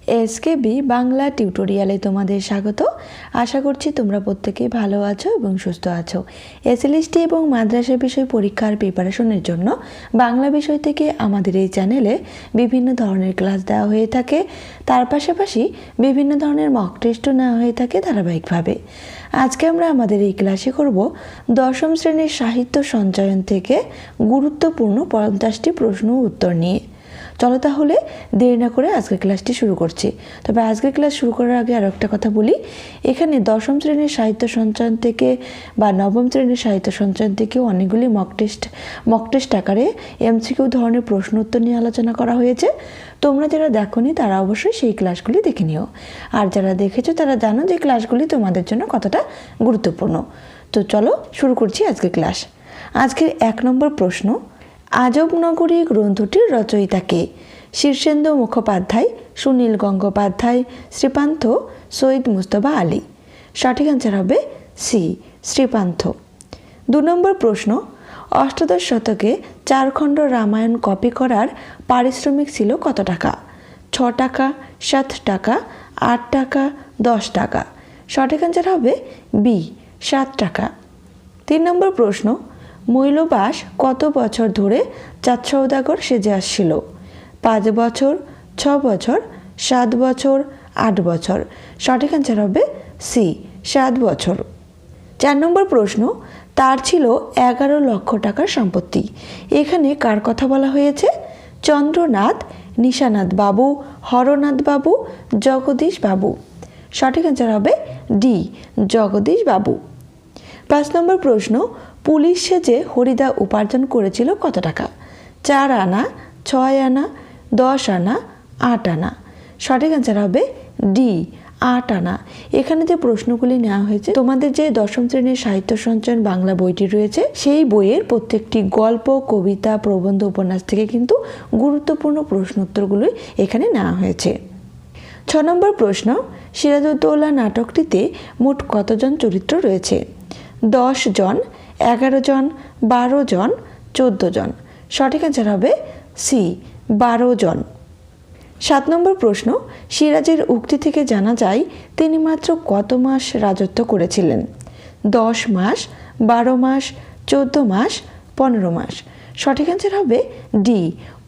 SKB Bangla টিউটোরিয়ালে তোমাদের স্বাগত। আশা করছি তোমরা প্রত্যেকেই ভালো আছো এবং সুস্থ আছো। এসএলএসটি এবং মাদ্রাসা বিষয় পরীক্ষার প্রিপারেশনের জন্য বাংলা বিষয় থেকে আমাদের এই চ্যানেলে বিভিন্ন ধরনের ক্লাস দেওয়া হয়ে থাকে। তার পাশাপাশি বিভিন্ন ধরনের মক টেস্টও নেওয়া হয়ে থাকে ধারাবাহিকভাবে। আজকে আমরা আমাদের এই ক্লাসে করব দশম শ্রেণীর সাহিত্য সঞ্চয়ন থেকে গুরুত্বপূর্ণ 50টি প্রশ্ন ও উত্তর নিয়ে। চলো তাহলে দেরি না করে আজকের ক্লাসটি শুরু করছি। তবে আজকের ক্লাস শুরু করার আগে আরও একটা কথা বলি, এখানে দশম শ্রেণীর সাহিত্য সঞ্চয়ন থেকে বা নবম শ্রেণীর সাহিত্য সঞ্চয়ন থেকে অনেকগুলি মক টেস্ট আকারে এমসিকিউ ধরনের প্রশ্ন উত্তর নিয়ে আলোচনা করা হয়েছে। তোমরা যারা দেখোনি তারা অবশ্যই সেই ক্লাসগুলি দেখে নিও, আর যারা দেখেছো তারা জানো যে ক্লাসগুলি তোমাদের জন্য কতটা গুরুত্বপূর্ণ। তো চলো শুরু করছি আজকের ক্লাস। আজকের 1 নম্বর প্রশ্ন, আজবনগরী গ্রন্থটির রচয়িতা কে? শীর্ষেন্দু মুখোপাধ্যায়, সুনীল গঙ্গোপাধ্যায়, শ্রীপান্থ, সৈয়দ মুস্তফা আলী। সঠিক অ্যান্সার হবে সি, শ্রীপান্থ। 2 নম্বর প্রশ্ন, অষ্টাদশ শতকে 4 খণ্ড রামায়ণ কপি করার পারিশ্রমিক ছিল কত টাকা? 6 টাকা, 7 টাকা, 8 টাকা, 10 টাকা। সঠিক অ্যান্সার হবে বি, 7 টাকা। 3 নম্বর প্রশ্ন, মৈলবাস কত বছর ধরে চাঁদ সওদাগর সেজে আসছিল? 5 বছর, 6 বছর, 7 বছর, 8 বছর। সঠিক অ্যান্সার হবে সি, 7 বছর। 4 নম্বর প্রশ্ন, তার ছিল 11 লক্ষ টাকার সম্পত্তি। এখানে কার কথা বলা হয়েছে? চন্দ্রনাথ, নিশানাথ বাবু, হরনাথ বাবু, জগদীশ বাবু। সঠিক অ্যান্সার হবে ডি, জগদীশ বাবু। 5 নম্বর প্রশ্ন, পুলিশ সেজে হরিদা উপার্জন করেছিল কত টাকা? 4 আনা, 6 আনা, 10 আনা, 8 আনা। সঠিক অ্যান্সার হবে ডি, 8 আনা। এখানে যে প্রশ্নগুলি নেওয়া হয়েছে, তোমাদের যে দশম শ্রেণীর সাহিত্য সঞ্চয়ন বাংলা বইটি রয়েছে সেই বইয়ের প্রত্যেকটি গল্প, কবিতা, প্রবন্ধ, উপন্যাস থেকে কিন্তু গুরুত্বপূর্ণ প্রশ্ন উত্তরগুলি এখানে নেওয়া হয়েছে। 6 নম্বর প্রশ্ন, সিরাজউদ্দৌলা নাটকটিতে মোট কতজন চরিত্র রয়েছে? 10 জন, 11 জন, 12 জন, 14 জন। সঠিক অ্যান্সার হবে সি, 12 জন। 7 নম্বর প্রশ্ন, সিরাজের উক্তি থেকে জানা যায় তিনি মাত্র কত মাস রাজত্ব করেছিলেন? 10 মাস, 12 মাস, 14 মাস, 15 মাস। সঠিক অ্যান্সার হবে ডি,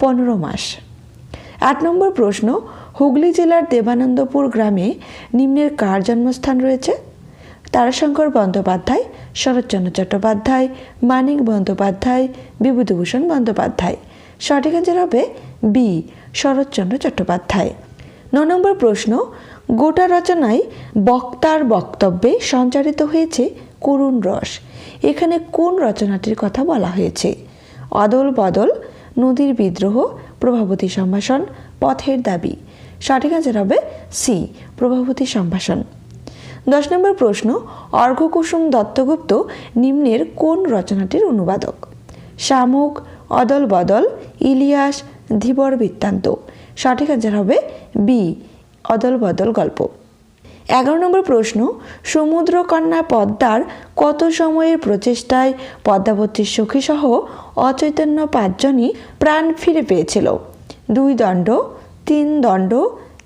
15 মাস। 8 নম্বর প্রশ্ন, হুগলি জেলার দেবানন্দপুর গ্রামে নিম্নের কার জন্মস্থান রয়েছে? তারাশঙ্কর বন্দ্যোপাধ্যায়, শরৎচন্দ্র চট্টোপাধ্যায়, মানিক বন্দ্যোপাধ্যায়, বিভূতিভূষণ বন্দ্যোপাধ্যায়। সঠিক অ্যান্সার হবে বি, শরৎচন্দ্র চট্টোপাধ্যায়। 9 নম্বর প্রশ্ন, গোটা রচনায় বক্তার বক্তব্যে সঞ্চারিত হয়েছে করুণ রস। এখানে কোন রচনাটির কথা বলা হয়েছে? অদল বদল, নদীর বিদ্রোহ, প্রভাবতী সম্ভাষণ, পথের দাবি। সঠিক অ্যান্সার হবে সি, প্রভাবতী সম্ভাষণ। 10 নম্বর প্রশ্ন, অর্ঘ্যকুসুম দত্তগুপ্ত নিম্নের কোন রচনাটির অনুবাদক? শামুক, অদল বদল, ইলিয়াস, ধীবর বৃত্তান্ত। সঠিক অ্যান্সার হবে বি, অদল বদল গল্প। 11 নম্বর প্রশ্ন, সমুদ্রকন্যা পদ্মার কত সময়ের প্রচেষ্টায় পদ্মাবতীর সখীসহ অচৈতন্য 5 জনই প্রাণ ফিরে পেয়েছিল? 2 দণ্ড, 3 দণ্ড,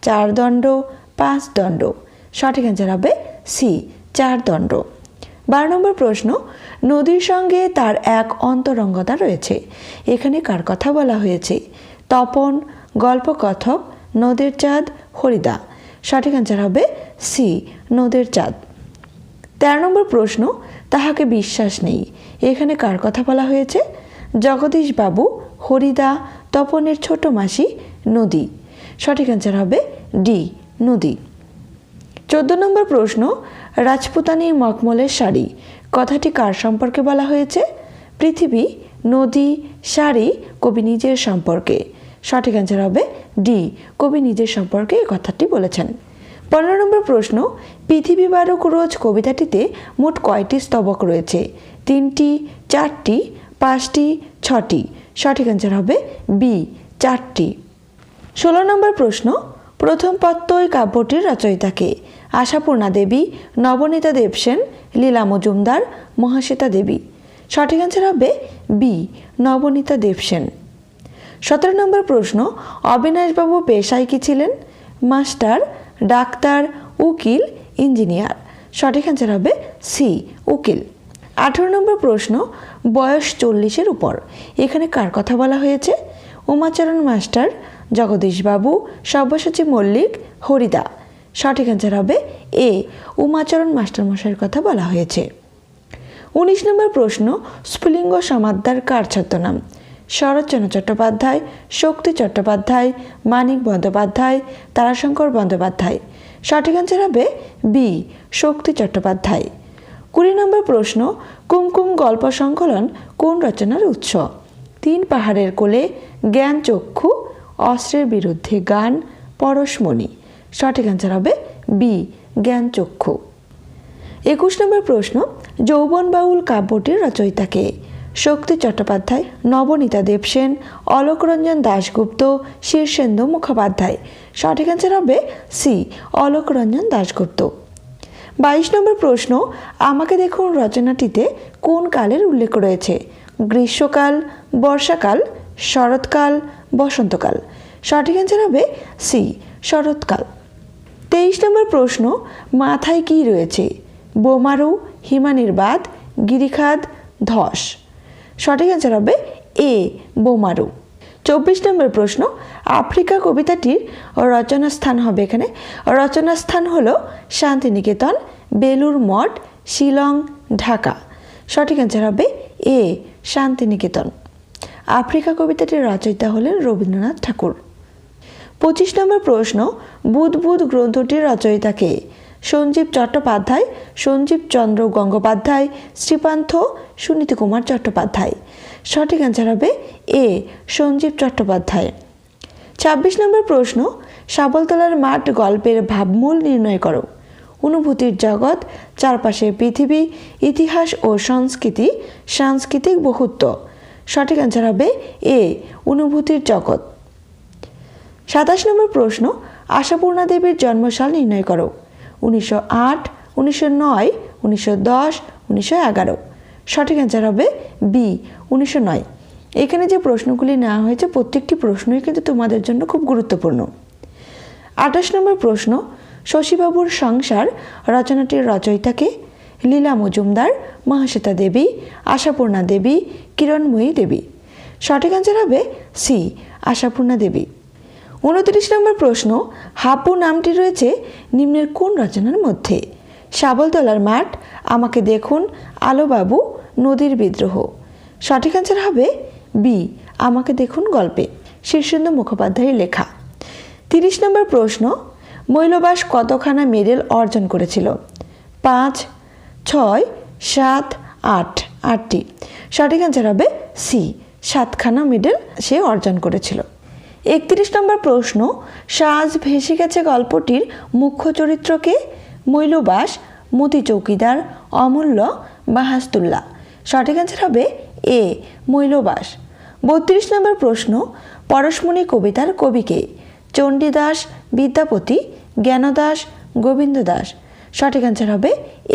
4 দণ্ড, 5 দণ্ড। সঠিক অ্যান্সার হবে সি, 4 দণ্ড। 12 নম্বর প্রশ্ন, নদীর সঙ্গে তার এক অন্তরঙ্গতা রয়েছে। এখানে কার কথা বলা হয়েছে? তপন, গল্পকথক, নদের চাঁদ, হরিদা। সঠিক অ্যান্সার হবে সি, নদের চাঁদ। 13 নম্বর প্রশ্ন, তাহাকে বিশ্বাস নেই। এখানে কার কথা বলা হয়েছে? জগদীশ বাবু, হরিদা, তপনের ছোট মাসি, নদী। সঠিক অ্যান্সার হবে ডি, নদী। 14 নম্বর প্রশ্ন, রাজপুতানী মখমলের শাড়ি কথাটি কার সম্পর্কে বলা হয়েছে? পৃথিবী, নদী, শাড়ি, কবি নিজের সম্পর্কে। সঠিক অ্যান্সার হবে ডি, কবি নিজের সম্পর্কে এই কথাটি বলেছেন। 15 নম্বর প্রশ্ন, পৃথিবী 12 রোজ কবিতাটিতে মোট কয়টি স্তবক রয়েছে? 3টি, 4টি, 5টি, 6টি। সঠিক অ্যান্সার হবে বি, 4টি। 16 নম্বর প্রশ্ন, প্রথম পত্তই কাব্যটির রচয়িতা কে? আশাপূর্ণা দেবী, নবনীতা দেবসেন, লীলা মজুমদার, মহাশ্বেতা দেবী। সঠিক অ্যান্সার হবে বি, নবনীতা দেবসেন। 17 নম্বর প্রশ্ন, অবিনাশবাবু পেশায় কি ছিলেন? মাস্টার, ডাক্তার, উকিল, ইঞ্জিনিয়ার। সঠিক অ্যান্সার হবে সি, উকিল। 18 নম্বর প্রশ্ন, বয়স 40-এর উপর, এখানে কার কথা বলা হয়েছে? উমাচরণ মাস্টার, জগদীশবাবু, সব্যসাচী মল্লিক, হরিদা। সঠিক অ্যান্সার হবে এ, উমাচরণ মাস্টারমশাইয়ের কথা বলা হয়েছে। 19 নম্বর প্রশ্ন, স্ফুলিঙ্গ সমাদ্দার কার ছদ্মনাম? শরৎচন্দ্র চট্টোপাধ্যায়, শক্তি চট্টোপাধ্যায়, মানিক বন্দ্যোপাধ্যায়, তারাশঙ্কর বন্দ্যোপাধ্যায়। সঠিক অ্যান্সার হবে বি, শক্তি চট্টোপাধ্যায়। 20 নম্বর প্রশ্ন, কুমকুম গল্প সংকলন কোন রচনার উৎস? 3 পাহাড়ের কোলে, জ্ঞান চক্ষু, অস্ত্রের বিরুদ্ধে গান, পরশমণি। সঠিক অ্যান্সার হবে বি, জ্ঞান চক্ষু। 21 নম্বর প্রশ্ন, যৌবন বাউল কাব্যটির রচয়িতা কে? শক্তি চট্টোপাধ্যায়, নবনীতা দেবসেন, অলোকরঞ্জন দাশগুপ্ত, শীর্ষেন্দু মুখোপাধ্যায়। সঠিক অ্যান্সার হবে সি, অলোকরঞ্জন দাশগুপ্ত। 22 নম্বর প্রশ্ন, আমাকে দেখুন রচনাটিতে কোন কালের উল্লেখ রয়েছে? গ্রীষ্মকাল, বর্ষাকাল, শরৎকাল, বসন্তকাল। সঠিক অ্যান্সার হবে সি, শরৎকাল। 23 নম্বর প্রশ্ন, মাথায় কি রয়েছে? বোমারু, হিমানির্বাত, গিরিখাদ, ধস। সঠিক অ্যান্সার হবে এ, বোমারু। 24 নম্বর প্রশ্ন, আফ্রিকা কবিতাটির রচনা স্থান হবে এখানে। রচনা স্থান হলো শান্তিনিকেতন, বেলুর মঠ, শিলং, ঢাকা। সঠিক অ্যান্সার হবে এ, শান্তিনিকেতন। আফ্রিকা কবিতাটির রচয়িতা হলেন রবীন্দ্রনাথ ঠাকুর। 25 নম্বর প্রশ্ন, বুদ্বুদ গ্রন্থটির রচয়িতা কে? সঞ্জীব চট্টোপাধ্যায়, সঞ্জীব চন্দ্র গঙ্গোপাধ্যায়, শ্রীপান্থ, সুনীতি কুমার চট্টোপাধ্যায়। সঠিক অ্যান্সার হবে এ, সঞ্জীব চট্টোপাধ্যায়। 26 নম্বর প্রশ্ন, শাবলতলার মাঠ গল্পের ভাবমূল নির্ণয় করো। অনুভূতির জগৎ, চারপাশের পৃথিবী, ইতিহাস ও সংস্কৃতি, সাংস্কৃতিক বহুত্ব। সঠিক অ্যান্সার হবে এ, অনুভূতির জগৎ। 27 নম্বর প্রশ্ন, আশাপূর্ণা দেবীর জন্মসাল নির্ণয় করো। 1908, 1909, 1910, 1911। সঠিক অ্যান্সার হবে বি, 1909। এখানে যে প্রশ্নগুলি নেওয়া হয়েছে প্রত্যেকটি প্রশ্নই কিন্তু তোমাদের জন্য খুব গুরুত্বপূর্ণ। 28 নম্বর প্রশ্ন, শশীবাবুর সংসার রচনাটির রচয়িতা কে? লীলা মজুমদার, মহাশ্বেতা দেবী, আশাপূর্ণা দেবী, কিরণময়ী দেবী। সঠিক অ্যান্সার হবে সি, আশাপূর্ণা দেবী। 29 নম্বর প্রশ্ন, হাপু নামটি রয়েছে নিম্নের কোন রচনার মধ্যে? শাবলতলার মাঠ, আমাকে দেখুন, আলোবাবু, নদীর বিদ্রোহ। সঠিক অ্যান্সার হবে বি, আমাকে দেখুন গল্পে, শীর্ষেন্দু মুখোপাধ্যায়ের লেখা। 30 নম্বর প্রশ্ন, মৈলবাস কতখানা মেডেল অর্জন করেছিল? 5, 6, 7, 8, 8টি। সঠিক অ্যান্সার হবে সি, 7খানা মেডেল সে অর্জন করেছিল। 31 নম্বর প্রশ্ন, সাজ ভেসে গেছে গল্পটির মুখ্য চরিত্রকে? মৈলবাস, মতি চৌকিদার, অমূল্য, বাহাস্তুল্লাহ। সঠিক অ্যান্সার হবে এ, মৈলবাস। 32 নম্বর প্রশ্ন, পরশমণি কবিতার কবিকে? চণ্ডীদাস, বিদ্যাপতি, জ্ঞানদাস, গোবিন্দ দাস। সঠিক অ্যান্সার হবে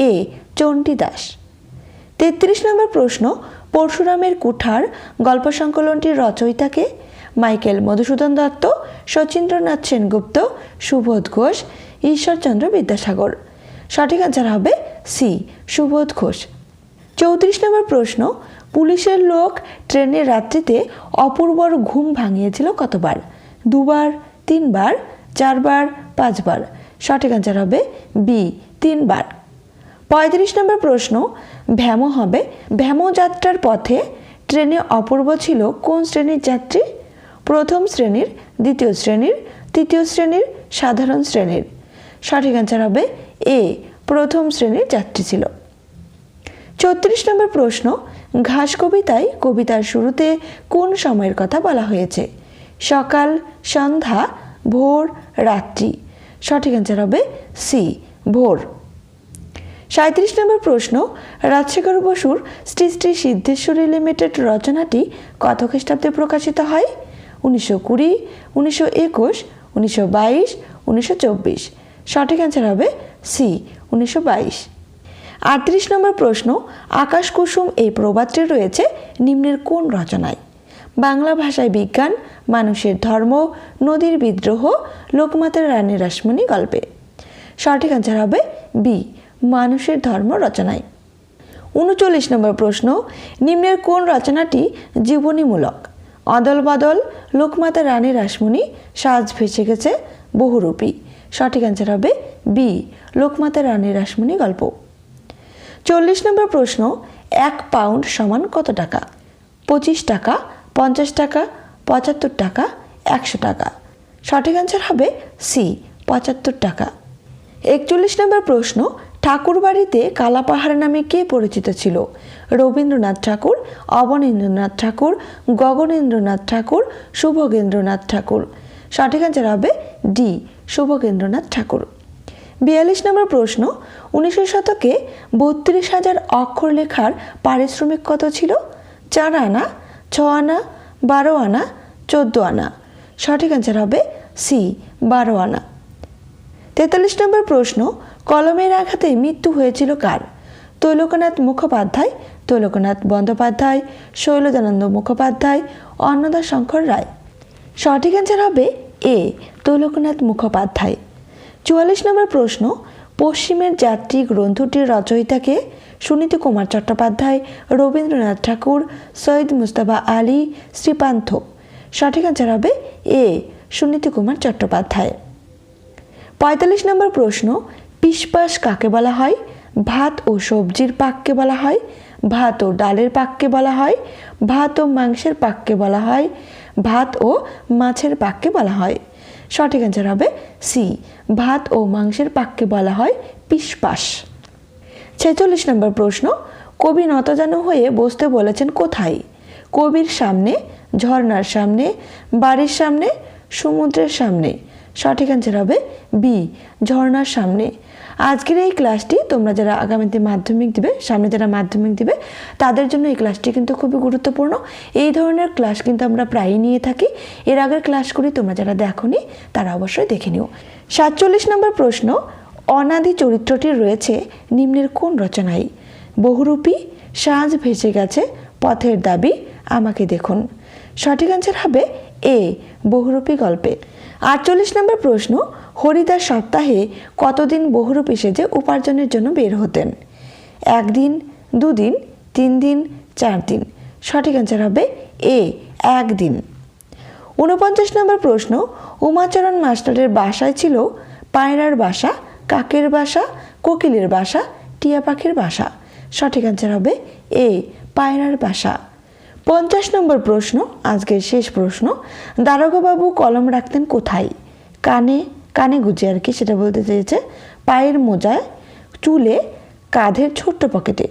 এ, চণ্ডীদাস। 33 নম্বর প্রশ্ন, পরশুরামের কুঠার গল্প সংকলনটির রচয়িতাকে? মাইকেল মধুসূদন দত্ত, শচীন্দ্রনাথ সেনগুপ্ত, সুবোধ ঘোষ, ঈশ্বরচন্দ্র বিদ্যাসাগর। সঠিক অ্যান্সার হবে সি, সুবোধ ঘোষ। 34 নম্বর প্রশ্ন, পুলিশের লোক ট্রেনের রাত্রিতে অপূর্বর ঘুম ভাঙিয়েছিল কতবার? 2 বার, 3 বার, 4 বার, 5 বার। সঠিক অ্যান্সার হবে বি, 3 বার। 35 নম্বর প্রশ্ন, ভ্যামো হবে, ভ্যামো যাত্রার পথে ট্রেনে অপূর্ব ছিল কোন শ্রেণীর যাত্রী? প্রথম শ্রেণীর, দ্বিতীয় শ্রেণীর, তৃতীয় শ্রেণীর, সাধারণ শ্রেণীর। সঠিক অ্যান্সার হবে এ, প্রথম শ্রেণীর যাত্রী ছিল। 34 নম্বর প্রশ্ন, ঘাস কবিতায় কবিতার শুরুতে কোন সময়ের কথা বলা হয়েছে? সকাল, সন্ধ্যা, ভোর, রাত্রি। সঠিক অ্যান্সার হবে সি, ভোর। 37 নম্বর প্রশ্ন, রাজশেখর বসুর শ্রী শ্রী সিদ্ধেশ্বরী লিমিটেড রচনাটি কত খ্রিস্টাব্দে প্রকাশিত হয়? 1920, 1921, 1922, 1924। সঠিক অ্যান্সার হবে সি, 1922। 38 নম্বর প্রশ্ন, আকাশ কুসুম এই প্রবাদটি রয়েছে নিম্নের কোন রচনায়? বাংলা ভাষায় বিজ্ঞান, মানুষের ধর্ম, নদীর বিদ্রোহ, লোকমাতা রানী রাসমণি গল্পে। সঠিক অ্যান্সার হবে বি, মানুষের ধর্ম রচনায়। 39 নম্বর প্রশ্ন, নিম্নের কোন রচনাটি জীবনীমূলক? অদল বদল, লোকমাতা রানী রাসমণি, সাজ ভেসে গেছে, বহুরূপী। সঠিক অ্যান্সার হবে বি, লোকমাতা রানী রাসমণি গল্প। 40 নম্বর প্রশ্ন, 1 পাউন্ড সমান কত টাকা? 25 টাকা, 50 টাকা, 75 টাকা, 100 টাকা। সঠিক অ্যান্সার হবে সি, 75 টাকা। 41 নম্বর প্রশ্ন, ঠাকুরবাড়িতে কালাপাহাড় নামে কে পরিচিত ছিল? রবীন্দ্রনাথ ঠাকুর, অবনীন্দ্রনাথ ঠাকুর, গগনেন্দ্রনাথ ঠাকুর, শুভগেন্দ্রনাথ ঠাকুর। সঠিক অ্যান্সার হবে ডি, শুভগেন্দ্রনাথ ঠাকুর। 42 নম্বর প্রশ্ন, 19 শতকে 32,000 অক্ষর লেখার পারিশ্রমিক কত ছিল? 4 আনা, 6 আনা, 12 আনা, 14 আনা। সঠিক অ্যান্সার হবে সি, 12 আনা। 43 নম্বর প্রশ্ন, কলমের আঘাতে মৃত্যু হয়েছিল কার? তৈলকনাথ মুখোপাধ্যায়, তৈলকনাথ বন্দ্যোপাধ্যায়, শৈলজানন্দ মুখোপাধ্যায়, অন্নদাশঙ্কর রায়। সঠিক অ্যান্সার হবে এ, তৈলকনাথ মুখোপাধ্যায়। 44 নম্বর প্রশ্ন, পশ্চিমের যাত্রী গ্রন্থটির রচয়িতাকে? সুনীতি কুমার চট্টোপাধ্যায়, রবীন্দ্রনাথ ঠাকুর, সৈয়দ মুস্তাফা আলী, শ্রীপান্থ। সঠিক অ্যান্সার হবে এ, সুনীতি কুমার চট্টোপাধ্যায়। 45 নম্বর প্রশ্ন, পিসপাস কাকে বলা হয়? ভাত ও সবজির পাককে বলা হয়, ভাত ও ডালের পাককে বলা হয়, ভাত ও মাংসের পাককে বলা হয়, ভাত ও মাছের পাককে বলা হয়। সঠিক অ্যান্সার হবে সি, ভাত ও মাংসের পাককে বলা হয় পিসপাস। 46 নম্বর প্রশ্ন, কবি নতজানু হয়ে বসতে বলেছেন কোথায়? কবির সামনে, ঝর্ণার সামনে, বাড়ির সামনে, সমুদ্রের সামনে। সঠিক অ্যান্সার হবে বি, ঝর্ণার সামনে। আজকের এই ক্লাসটি তোমরা যারা আগামীতে মাধ্যমিক দিবে, সামনে যারা মাধ্যমিক দিবে, তাদের জন্য এই ক্লাসটি কিন্তু খুবই গুরুত্বপূর্ণ। এই ধরনের ক্লাস কিন্তু আমরা প্রায়ই নিয়ে থাকি। এর আগের ক্লাসগুলি তোমরা যারা দেখোনি তারা অবশ্যই দেখে নিও। 47 নম্বর প্রশ্ন, অনাদি চরিত্রটি রয়েছে নিম্নের কোন রচনায়? বহুরূপী, সাজ ভেসে গেছে, পথের দাবি, আমাকে দেখুন। সঠিক অ্যান্সার হবে এ, বহুরূপী গল্পে। 48 নম্বর প্রশ্ন, হরিদাস সপ্তাহে কতদিন বহুরূপী সেজে উপার্জনের জন্য বের হতেন? 1 দিন, 2 দিন, 3 দিন, 4 দিন। সঠিক অ্যান্সার হবে এ, 1 দিন। 49 নম্বর প্রশ্ন, উমাচরণ মাস্টারের বাসায় ছিল পায়রার বাসা, কাকের বাসা, কোকিলের বাসা, টিয়া পাখির বাসা। সঠিক অ্যান্সার হবে এ, পায়রার বাসা। 50 নম্বর প্রশ্ন, আজকের শেষ প্রশ্ন, দারোগাবাবু কলম রাখতেন কোথায়? কানে, কানে গুজে আর কি সেটা বলতে চেয়েছে, পায়ের মোজায়, চুলে, কাঁধের ছোট্ট পকেটে।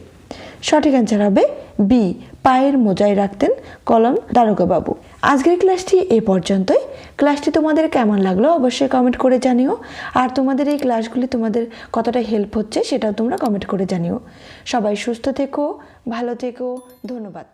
সঠিক অ্যান্সার হবে বি, পায়ের মোজায় রাখতেন কলম দারোগাবাবু। আজকের ক্লাসটি এ পর্যন্তই। ক্লাসটি তোমাদের কেমন লাগলো অবশ্যই কমেন্ট করে জানিও। আর তোমাদের এই ক্লাসগুলি তোমাদের কতটা হেল্প হচ্ছে সেটাও তোমরা কমেন্ট করে জানিও। সবাই সুস্থ থেকো, ভালো থেকো, ধন্যবাদ।